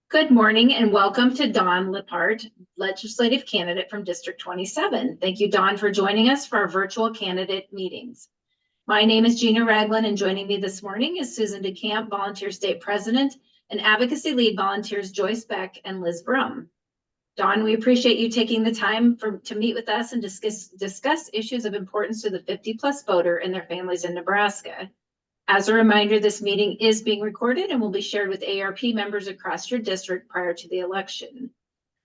Good morning and welcome to Dawn Liphardt, legislative candidate from District 27. Thank you, Dawn, for joining us for our virtual candidate meetings. My name is Gina Ragland, and joining me this morning is Susan DeCamp, Volunteer State President, and Advocacy Lead Volunteers Joyce Beck and Liz Brum. Dawn, we appreciate you taking the time to meet with us and discuss issues of importance to the 50-plus voter and their families in Nebraska. As a reminder, this meeting is being recorded and will be shared with AARP members across your district prior to the election.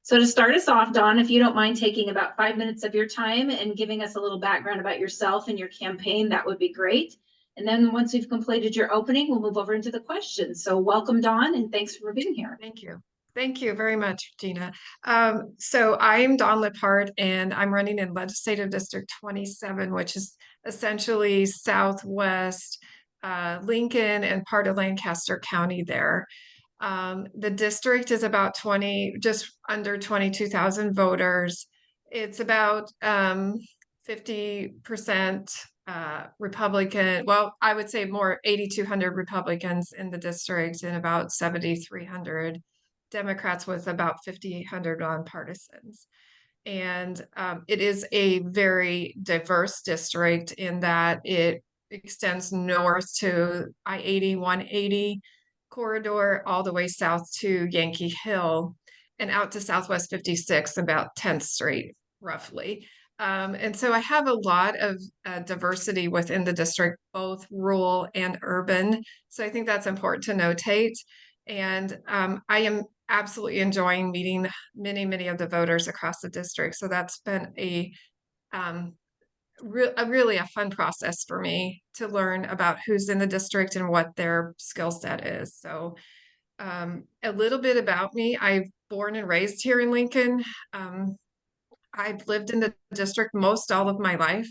So to start us off, Dawn, if you don't mind taking about 5 minutes of your time and giving us a little background about yourself and your campaign, that would be great. And then once we've completed your opening, we'll move over into the questions. So welcome, Dawn, and thanks for being here. Thank you. Thank you very much, Gina. So I'm Dawn Liphardt, and I'm running in Legislative District 27, which is essentially southwest Lincoln and part of Lancaster County there. The district is about just under 22,000 voters. It's about 50% Republican. Well, I would say more 8,200 Republicans in the district and about 7,300 Democrats with about 5,800 nonpartisans. And it is a very diverse district in that it extends north to I-80, 180 corridor, all the way south to Yankee Hill and out to Southwest 56, about 10th Street, roughly. And so I have a lot of diversity within the district, both rural and urban. So I think that's important to notate. And I am absolutely enjoying meeting many of the voters across the district. So that's been really a fun process for me to learn about who's in the district and what their skill set is. So a little bit about me. I'm born and raised here in Lincoln. I've lived in the district most all of my life.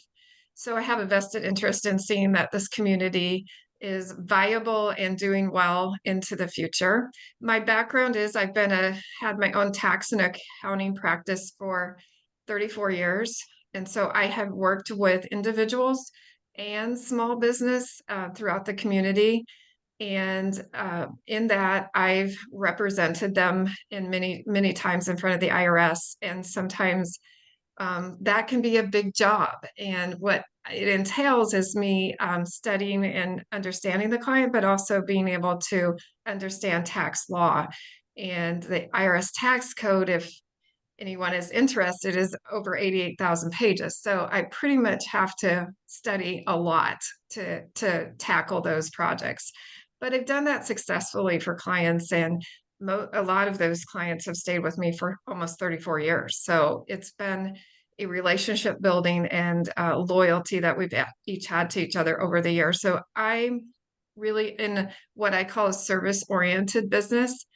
So I have a vested interest in seeing that this community is viable and doing well into the future. My background is had my own tax and accounting practice for 34 years. And so I have worked with individuals and small business throughout the community. And in that, I've represented them in many times in front of the IRS. And sometimes that can be a big job. And what it entails is me studying and understanding the client, but also being able to understand tax law. And the IRS tax code, if anyone is interested, is over 88,000 pages. So I pretty much have to study a lot to tackle those projects. But I've done that successfully for clients, and a lot of those clients have stayed with me for almost 34 years. So it's been a relationship building and loyalty that we've each had to each other over the years. So I'm really in what I call a service-oriented business.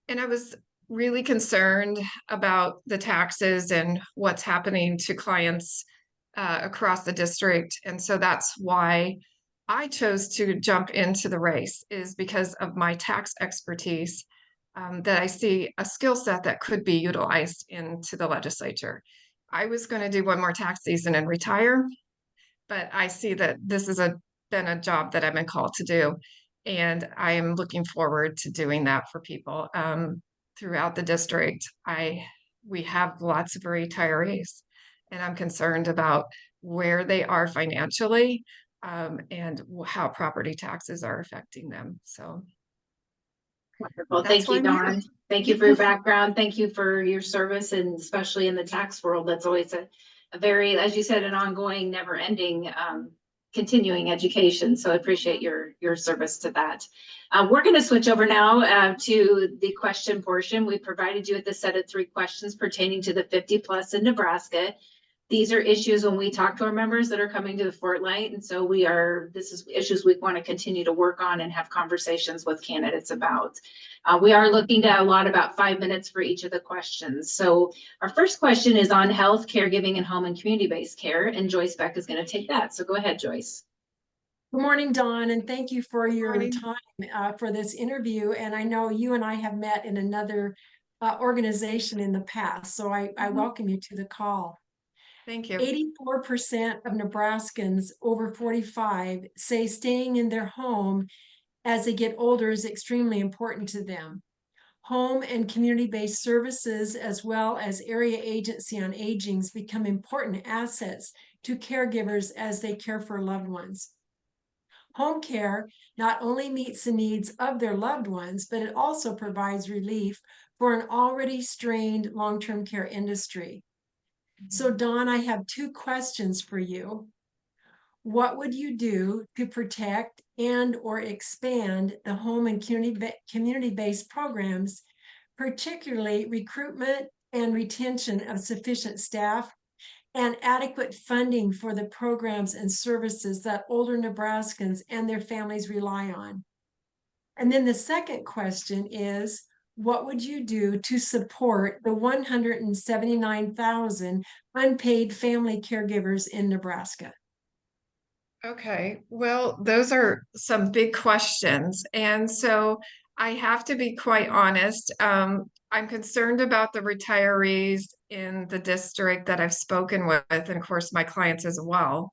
And I was really concerned about the taxes and what's happening to clients across the district. And so that's why I chose to jump into the race, is because of my tax expertise, that I see a skill set that could be utilized into the legislature. I was going to do one more tax season and retire, but I see that this has been a job that I've been called to do. And I am looking forward to doing that for people throughout the district. We have lots of retirees, and I'm concerned about where they are financially and how property taxes are affecting them. So Wonderful. Thank you, Dawn. Thank you for your background. Thank you for your service, and especially in the tax world. That's always a very, as you said, an ongoing, never-ending, continuing education. So I appreciate your service to that. We're going to switch over now to the question portion. We provided you with a set of 3 questions pertaining to the 50+ in Nebraska. These are issues when we talk to our members that are coming to the Fort Light. And so this is issues we want to continue to work on and have conversations with candidates about. We are looking at a lot about 5 minutes for each of the questions. So our first question is on health, caregiving, and home and community-based care. And Joyce Beck is going to take that. So go ahead, Joyce. Good morning, Dawn, and thank you for your time for this interview. And I know you and I have met in another organization in the past, so I welcome you to the call. Thank you. 84% of Nebraskans over 45 say staying in their home as they get older is extremely important to them. Home and community-based services, as well as area agency on agings, become important assets to caregivers as they care for loved ones. Home care not only meets the needs of their loved ones, but it also provides relief for an already strained long-term care industry. So, Dawn, I have two questions for you. What would you do to protect and or expand the home and community-based programs, particularly recruitment and retention of sufficient staff and adequate funding for the programs and services that older Nebraskans and their families rely on? And then the second question is, what would you do to support the 179,000 unpaid family caregivers in Nebraska? Okay, well, those are some big questions. And so I have to be quite honest. I'm concerned about the retirees in the district that I've spoken with, and of course, my clients as well.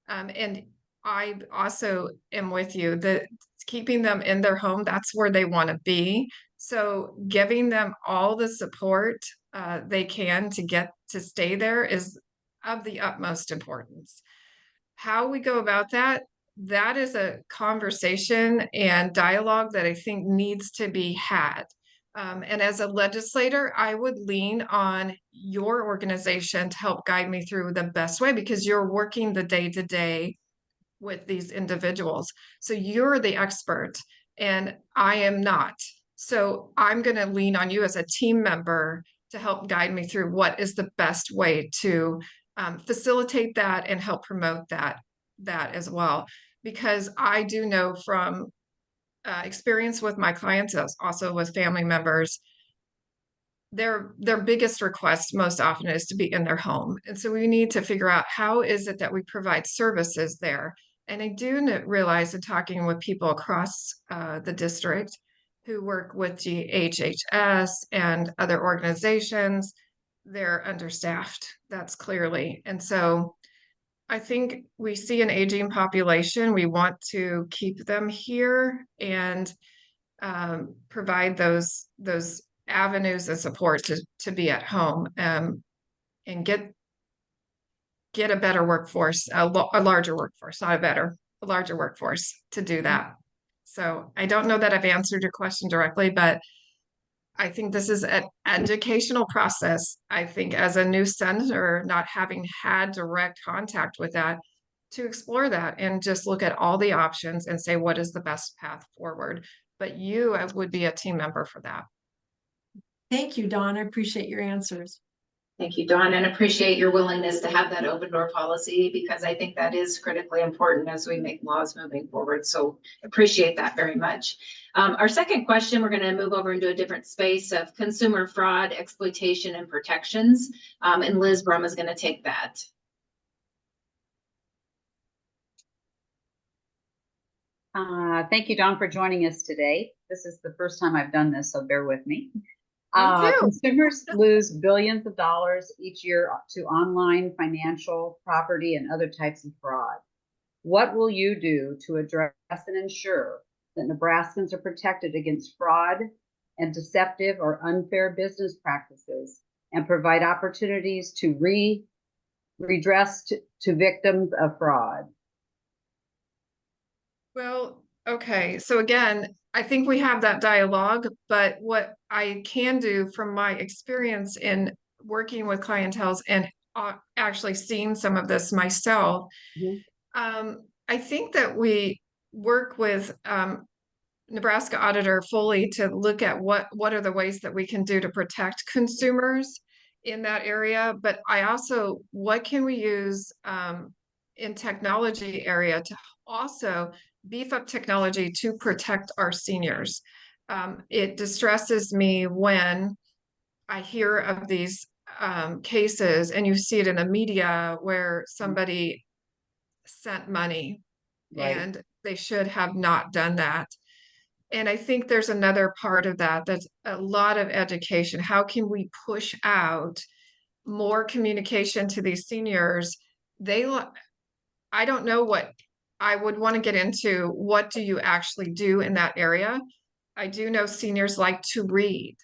And I also am with you that keeping them in their home, that's where they want to be. So giving them all the support they can to get to stay there is of the utmost importance. How we go about that, that is a conversation and dialogue that I think needs to be had. And as a legislator, I would lean on your organization to help guide me through the best way because you're working the day to day with these individuals. So you're the expert and I am not. So I'm going to lean on you as a team member to help guide me through what is the best way to facilitate that and help promote that as well. Because I do know from experience with my clients, also with family members, their biggest request most often is to be in their home. And so we need to figure out how is it that we provide services there. And I do realize in talking with people across the district who work with GHHS and other organizations, they're understaffed. That's clearly. And so I think we see an aging population. We want to keep them here and provide those avenues of support to be at home and get a better workforce, a larger workforce, not a better, a larger workforce to do that. So I don't know that I've answered your question directly, but I think this is an educational process. I think as a new senator, not having had direct contact with that, to explore that and just look at all the options and say, what is the best path forward? But you would be a team member for that. Thank you, Dawn. I appreciate your answers. Thank you, Dawn, and appreciate your willingness to have that open door policy because I think that is critically important as we make laws moving forward. So appreciate that very much. Our second question, we're going to move over into a different space of consumer fraud, exploitation, and protections. And Liz Brum is going to take that. Thank you, Dawn, for joining us today. This is the first time I've done this, so bear with me. Consumers lose billions of dollars each year to online, financial, property, and other types of fraud. What will you do to address and ensure that Nebraskans are protected against fraud and deceptive or unfair business practices and provide opportunities to redress to victims of fraud? Well, okay. So again, I think we have that dialogue, but what I can do from my experience in working with clientele and actually seeing some of this myself, I think that we work with Nebraska Auditor fully to look at what are the ways that we can do to protect consumers in that area. But I also, what can we use in technology area to also beef up technology to protect our seniors? It distresses me when I hear of these cases and you see it in the media where somebody sent money and they should have not done that. And I think there's another part of that, that's a lot of education. How can we push out more communication to these seniors? I don't know what I would want to get into. What do you actually do in that area? I do know seniors like to read.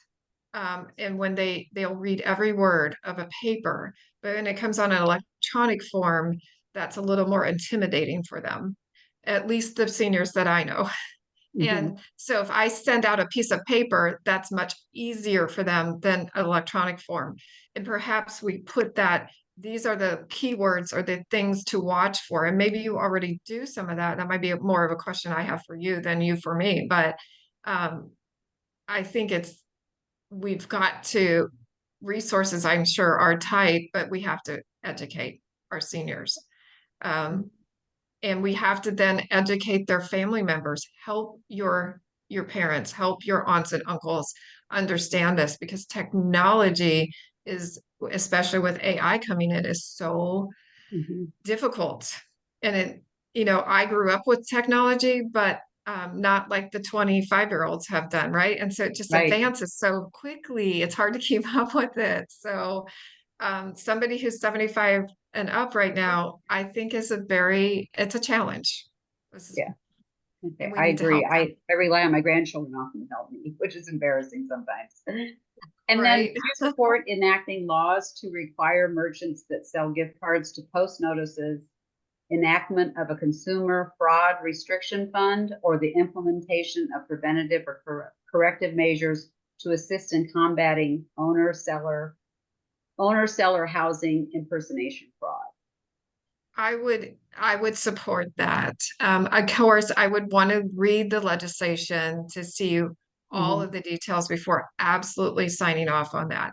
And when they'll read every word of a paper, but when it comes on an electronic form, that's a little more intimidating for them, at least the seniors that I know. And so if I send out a piece of paper, that's much easier for them than an electronic form. And perhaps we put that, these are the keywords or the things to watch for. And maybe you already do some of that. That might be more of a question I have for you than you for me. But I think we've got to, resources I'm sure are tight, but we have to educate our seniors. And we have to then educate their family members, help your parents, help your aunts and uncles understand this, because technology is, especially with AI coming in, is so difficult. And I grew up with technology, but not like the 25-year-olds have done, right? And so it just advances so quickly, it's hard to keep up with it. So somebody who's 75 and up right now, I think it's a challenge. Yeah. Okay, And we I need to agree. help them. I rely on my grandchildren often to help me, which is embarrassing sometimes. And then Right. do you support enacting laws to require merchants that sell gift cards to post notices, enactment of a consumer fraud restriction fund, or the implementation of preventative or corrective measures to assist in combating owner-seller housing impersonation fraud? I would support that. Of course, I would want to read the legislation to see all of the details before absolutely signing off on that.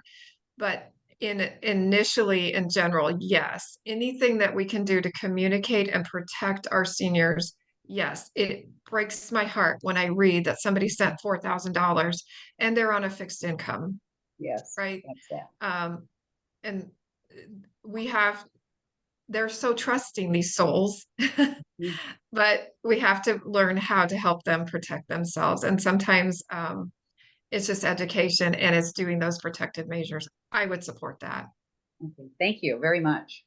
But initially, in general, yes, anything that we can do to communicate and protect our seniors, yes. It breaks my heart when I read that somebody sent $4,000 and they're on a fixed income, Yes, right? that's that. And they're so trusting, these souls, but we have to learn how to help them protect themselves. And sometimes it's just education and it's doing those protective measures. I would support that. Okay, thank you very much.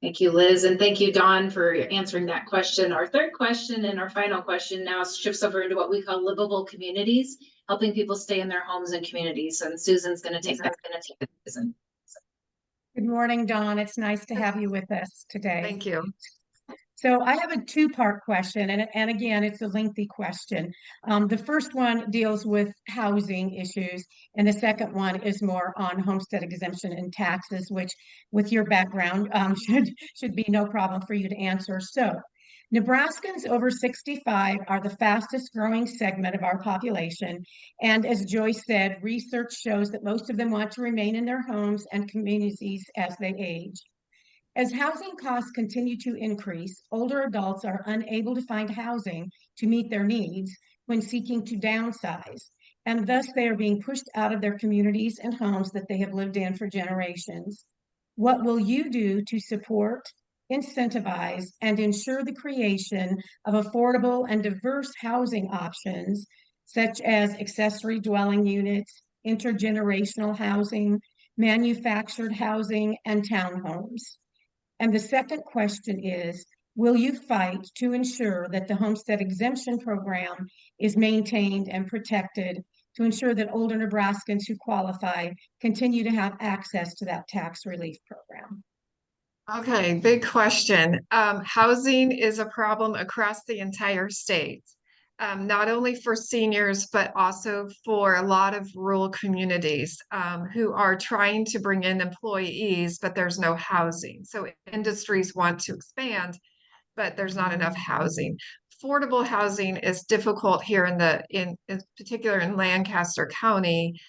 Thank you, Liz, and thank you, Dawn, for answering that question. Our third question and our final question now shifts over into what we call livable communities, helping people stay in their homes and communities. And Susan's going to take that. Susan. Good morning, Dawn. It's nice to have you with us today. Thank you. So I have a two-part question, and again, it's a lengthy question. The first one deals with housing issues, and the second one is more on homestead exemption and taxes, which, with your background, should be no problem for you to answer. So, Nebraskans over 65 are the fastest growing segment of our population, and as Joyce said, research shows that most of them want to remain in their homes and communities as they age. As housing costs continue to increase, older adults are unable to find housing to meet their needs when seeking to downsize, and thus they are being pushed out of their communities and homes that they have lived in for generations. What will you do to support, incentivize, and ensure the creation of affordable and diverse housing options, such as accessory dwelling units, intergenerational housing, manufactured housing, and townhomes? And the second question is, will you fight to ensure that the homestead exemption program is maintained and protected to ensure that older Nebraskans who qualify continue to have access to that tax relief program? Okay, big question. Housing is a problem across the entire state, not only for seniors, but also for a lot of rural communities who are trying to bring in employees, but there's no housing. So industries want to expand, but there's not enough housing. Affordable housing is difficult here in particular in Lancaster County.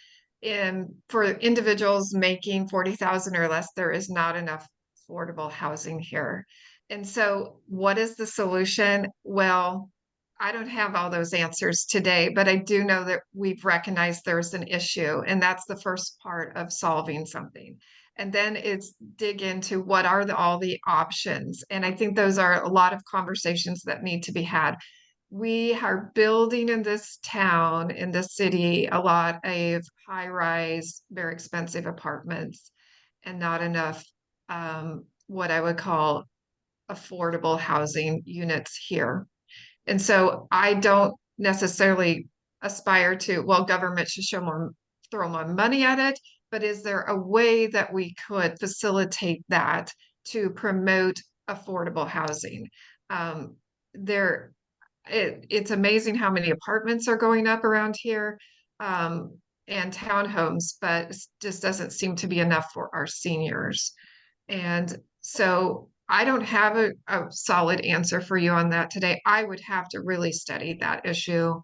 For individuals making 40,000 or less, there is not enough affordable housing here. And so what is the solution? Well, I don't have all those answers today, but I do know that we've recognized there's an issue, and that's the first part of solving something. And then it's dig into what are all the options. And I think those are a lot of conversations that need to be had. We are building in this town, in this city, a lot of high-rise, very expensive apartments and not enough what I would call affordable housing units here. And so I don't necessarily aspire to, well, government should throw more money at it, but is there a way that we could facilitate that to promote affordable housing? It's amazing how many apartments are going up around here, and townhomes, but it just doesn't seem to be enough for our seniors. And so I don't have a solid answer for you on that today. I would have to really study that issue,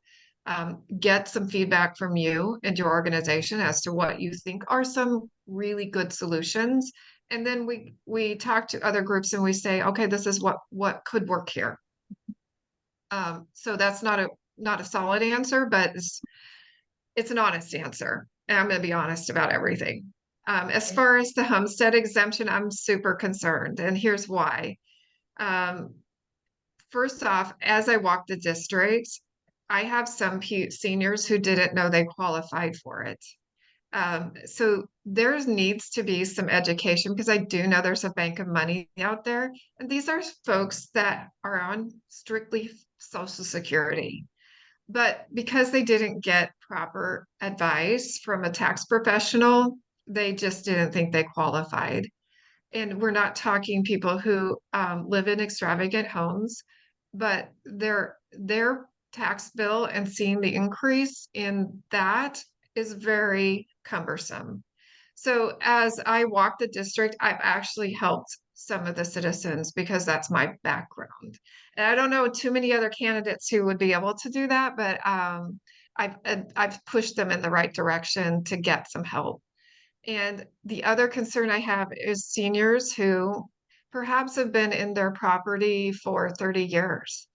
get some feedback from you and your organization as to what you think are some really good solutions. And then we talk to other groups and we say, okay, this is what could work here. So that's not a solid answer, but it's an honest answer. And I'm going to be honest about everything. As far as the homestead exemption, I'm super concerned, and here's why. First off, as I walk the district, I have some seniors who didn't know they qualified for it. So there needs to be some education, because I do know there's a bank of money out there, and these are folks that are on strictly Social Security. But because they didn't get proper advice from a tax professional, they just didn't think they qualified. And we're not talking people who live in extravagant homes, but their tax bill and seeing the increase in that is very cumbersome. So as I walk the district, I've actually helped some of the citizens because that's my background. And I don't know too many other candidates who would be able to do that, but I've pushed them in the right direction to get some help. And the other concern I have is seniors who perhaps have been in their property for 30 years.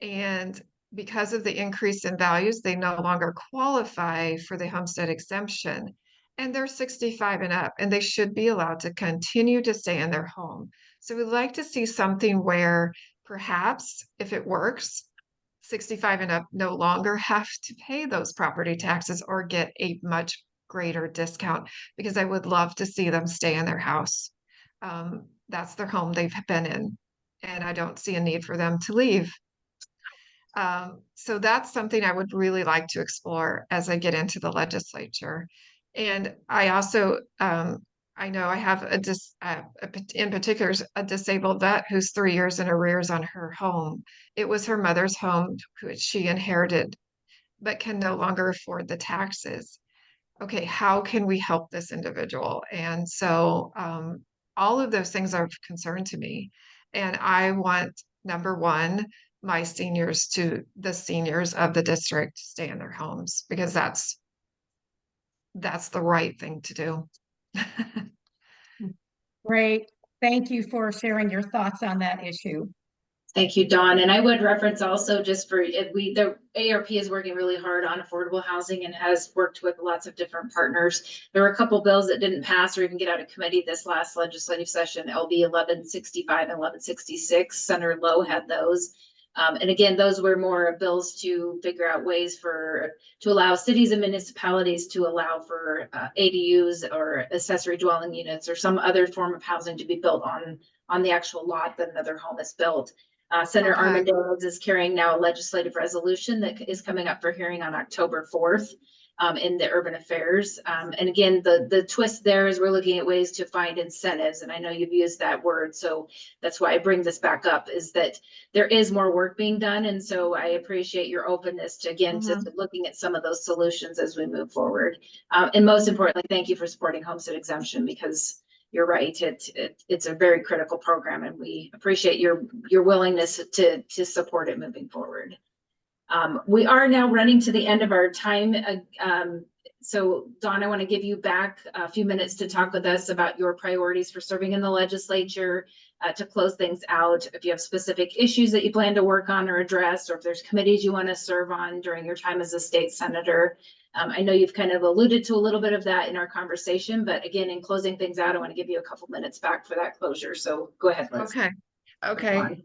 And because of the increase in values, they no longer qualify for the homestead exemption. And they're 65 and up, and they should be allowed to continue to stay in their home. So we'd like to see something where perhaps, if it works, 65 and up no longer have to pay those property taxes or get a much greater discount, because I would love to see them stay in their house. That's their home they've been in, and I don't see a need for them to leave. So that's something I would really like to explore as I get into the legislature. And I also, I know I have in particular, a disabled vet who's 3 years in arrears on her home. It was her mother's home, which she inherited, but can no longer afford the taxes. Okay, how can we help this individual? And so all of those things are of concern to me. And I want, number one, the seniors of the district to stay in their homes, because that's the right thing to do. Great. Thank you for sharing your thoughts on that issue. Thank you, Dawn. And I would reference also, just for the AARP is working really hard on affordable housing and has worked with lots of different partners. There were a couple bills that didn't pass or even get out of committee this last legislative session. LB 1165 and 1166. Senator Lowe had those. And again, those were more bills to figure out ways to allow cities and municipalities to allow for ADUs or accessory dwelling units or some other form of housing to be built on the actual lot that another home is built. Senator Armendariz is carrying now a legislative resolution that is coming up for hearing on October 4th in the Urban Affairs. And again, the twist there is we're looking at ways to find incentives. And I know you've used that word, so that's why I bring this back up, is that there is more work being done. And so I appreciate your openness to, again, to looking at some of those solutions as we move forward. And most importantly, thank you for supporting homestead exemption, because you're right. It's a very critical program, and we appreciate your willingness to support it moving forward. We are now running to the end of our time. So Dawn, I want to give you back a few minutes to talk with us about your priorities for serving in the legislature, to close things out. If you have specific issues that you plan to work on or address, or if there's committees you want to serve on during your time as a state senator. I know you've kind of alluded to a little bit of that in our conversation, but again, in closing things out, I want to give you a couple minutes back for that closure. So go ahead, Liz. Okay.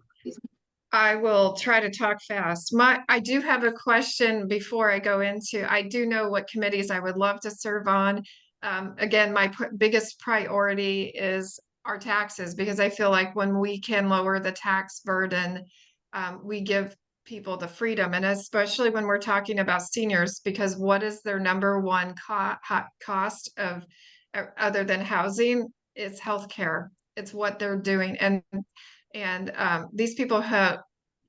I will try to talk fast. I do have a question before I go into, I do know what committees I would love to serve on. Again, my biggest priority is our taxes, because I feel like when we can lower the tax burden, we give people the freedom, and especially when we're talking about seniors, because what is their number one cost of other than housing? It's healthcare. It's what they're doing, and these people have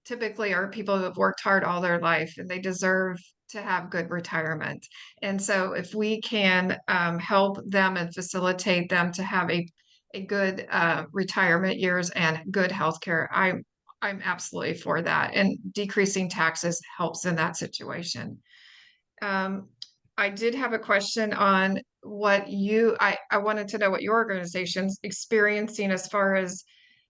typically are people who have worked hard all their life, and they deserve to have good retirement. And so if we can help them and facilitate them to have a good retirement years and good health care, I'm absolutely for that. And decreasing taxes helps in that situation. I did have a question on what I wanted to know what your organization's experiencing as far as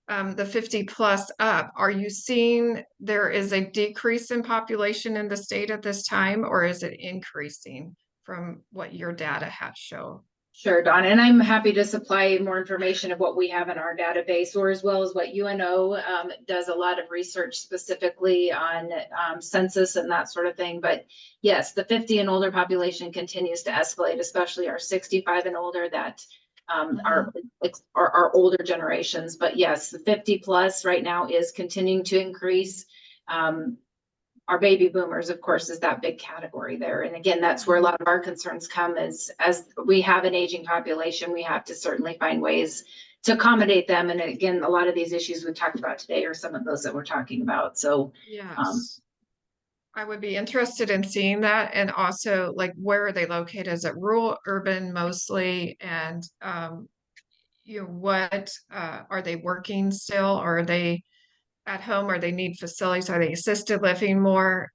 the 50 plus up. Are you seeing there is a decrease in population in the state at this time, or is it increasing from what your data has shown? Sure, Dawn, and I'm happy to supply more information of what we have in our database, or as well as what UNO does a lot of research specifically on census and that sort of thing. But yes, the 50 and older population continues to escalate, especially our 65 and older that are older generations. But yes, the 50 plus right now is continuing to increase. Our baby boomers, of course, is that big category there. And again, that's where a lot of our concerns come as we have an aging population, we have to certainly find ways to accommodate them. And again, a lot of these issues we've talked about today are some of those that we're talking about. So yes, I would be interested in seeing that. And also, like, where are they located? Is it rural, urban mostly? And what are they working still? Or are they at home, or they need facilities? Are they assisted living more?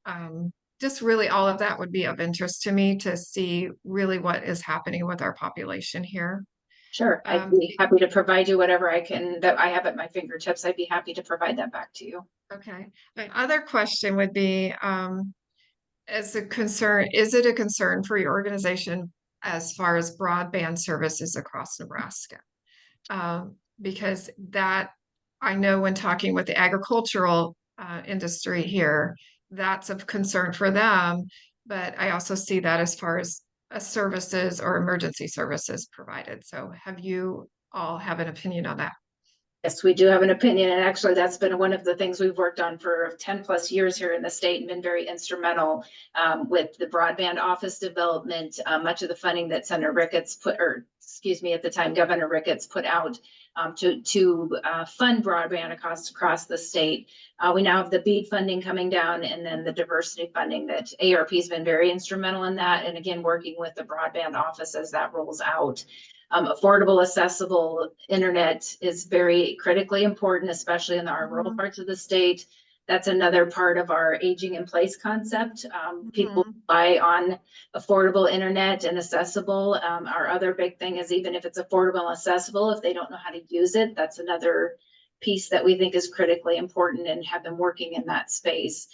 Just really all of that would be of interest to me to see really what is happening with our population here. sure, I'd be happy to provide you whatever I can that I have at my fingertips. I'd be happy to provide that back to you. Okay. My other question would be, is it a concern for your organization as far as broadband services across Nebraska? Because that, I know when talking with the agricultural industry here, that's of concern for them. But I also see that as far as services or emergency services provided. So have you all have an opinion on that? Yes, we do have an opinion, and actually that's been one of the things we've worked on for 10 plus years here in the state and been very instrumental with the broadband office development. Much of the funding that Senator Ricketts at the time, Governor Ricketts put out to fund broadband across the state. We now have the BEAD funding coming down, and then the diversity funding that AARP has been very instrumental in that. And again, working with the broadband office as that rolls out. Affordable, accessible internet is very critically important, especially in our rural parts of the state. That's another part of our aging in place concept. People rely on affordable internet and accessible. Our other big thing is, even if it's affordable and accessible, if they don't know how to use it, that's another piece that we think is critically important and have been working in that space.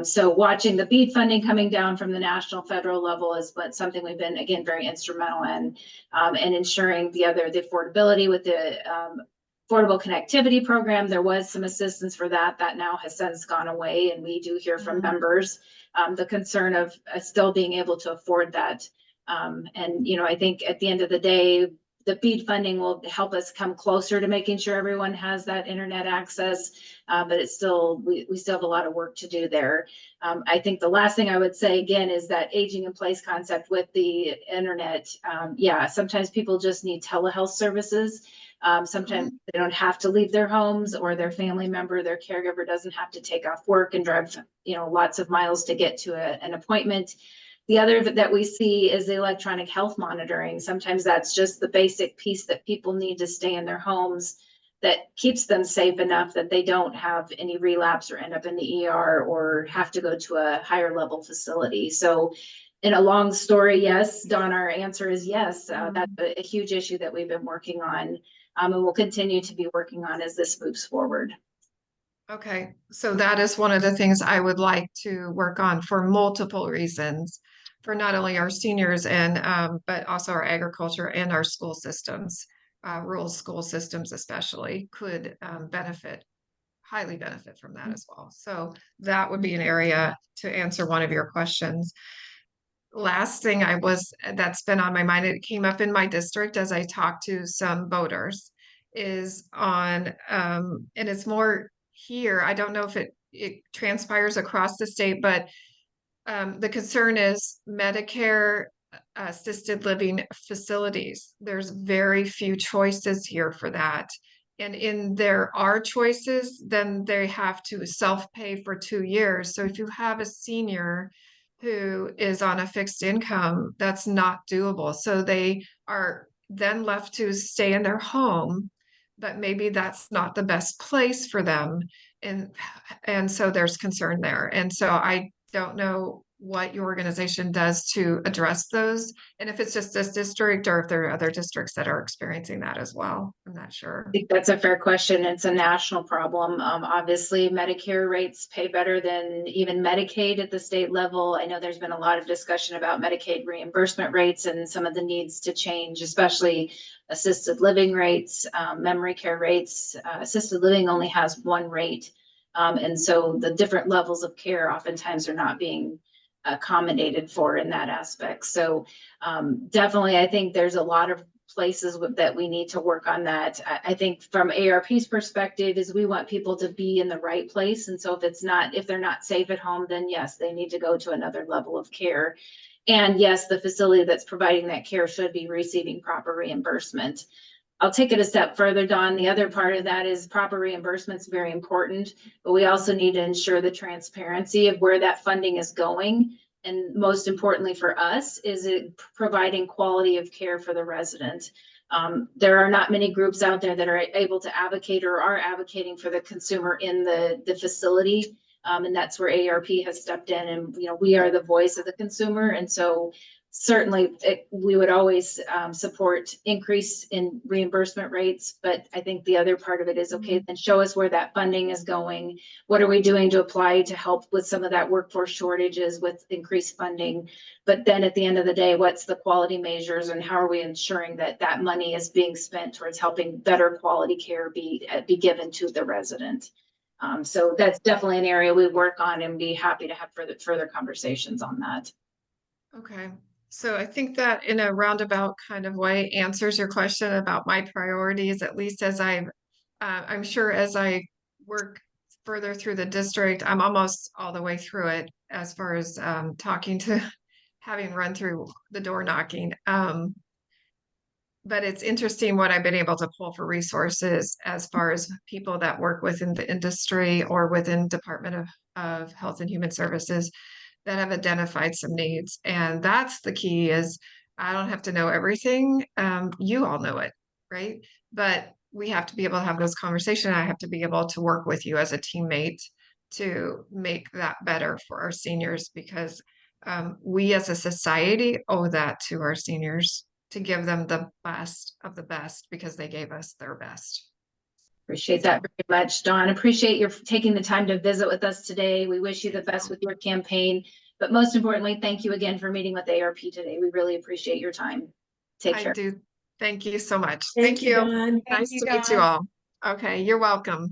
So watching the BEAD funding coming down from the national federal level is something we've been, again, very instrumental in, and ensuring the affordability with the affordable connectivity program. There was some assistance for that now has since gone away, and we do hear from members the concern of still being able to afford that. And I think at the end of the day, the BEAD funding will help us come closer to making sure everyone has that internet access, but it's still, we still have a lot of work to do there. I think the last thing I would say again is that aging in place concept with the internet. Sometimes people just need telehealth services. Sometimes they don't have to leave their homes, or their family member, their caregiver doesn't have to take off work and drive, lots of miles to get to an appointment. The other that we see is the electronic health monitoring. Sometimes that's just the basic piece that people need to stay in their homes that keeps them safe enough that they don't have any relapse or end up in the ER or have to go to a higher level facility. So in a long story, yes, Dawn, our answer is yes. That's a huge issue that we've been working on, and we'll continue to be working on as this moves forward. Okay, so that is one of the things I would like to work on for multiple reasons, for not only our seniors and but also our agriculture and our school systems. Rural school systems especially could highly benefit from that as well. So that would be an area to answer one of your questions. Last thing that's been on my mind, it came up in my district as I talked to some voters, is on and it's more here. I don't know if it transpires across the state, but the concern is Medicare assisted living facilities. There's very few choices here for that. And in there are choices, then they have to self-pay for 2 years. So if you have a senior who is on a fixed income, that's not doable. So they are then left to stay in their home, but maybe that's not the best place for them. And so there's concern there. And so I don't know what your organization does to address those, and if it's just this district or if there are other districts that are experiencing that as well. I'm not sure. I think that's a fair question. It's a national problem. Obviously, Medicare rates pay better than even Medicaid at the state level. I know there's been a lot of discussion about Medicaid reimbursement rates and some of the needs to change, especially assisted living rates, memory care rates. Assisted living only has one rate. And so the different levels of care oftentimes are not being accommodated for in that aspect. So definitely, I think there's a lot of places that we need to work on that. I think from AARP's perspective is we want people to be in the right place. And so if they're not safe at home, then yes, they need to go to another level of care. And yes, the facility that's providing that care should be receiving proper reimbursement. I'll take it a step further, Dawn. The other part of that is proper reimbursement is very important, but we also need to ensure the transparency of where that funding is going. And most importantly for us, is it providing quality of care for the resident. There are not many groups out there that are able to advocate or are advocating for the consumer in the facility. And that's where AARP has stepped in, and we are the voice of the consumer. And so certainly we would always support increase in reimbursement rates, but I think the other part of it is, okay, then show us where that funding is going. What are we doing to apply to help with some of that workforce shortages with increased funding? But then at the end of the day, what's the quality measures and how are we ensuring that that money is being spent towards helping better quality care be given to the resident? So that's definitely an area we work on and be happy to have further conversations on that. Okay. So I think that in a roundabout kind of way answers your question about my priorities, at least as I'm sure as I work further through the district, I'm almost all the way through it as far as talking to having run through the door knocking. But it's interesting what I've been able to pull for resources as far as people that work within the industry or within Department of Health and Human Services that have identified some needs. And that's the key, is I don't have to know everything. You all know it, right? But we have to be able to have those conversations. I have to be able to work with you as a teammate to make that better for our seniors, because we as a society owe that to our seniors, to give them the best of the best because they gave us their best. Appreciate that very much, Dawn. Appreciate your taking the time to visit with us today. We wish you the best with your campaign, but most importantly, thank you again for meeting with AARP today. We really appreciate your time. Take care. I do. Thank you so much. Thank you, Dawn. Nice to meet you all. Okay, you're welcome.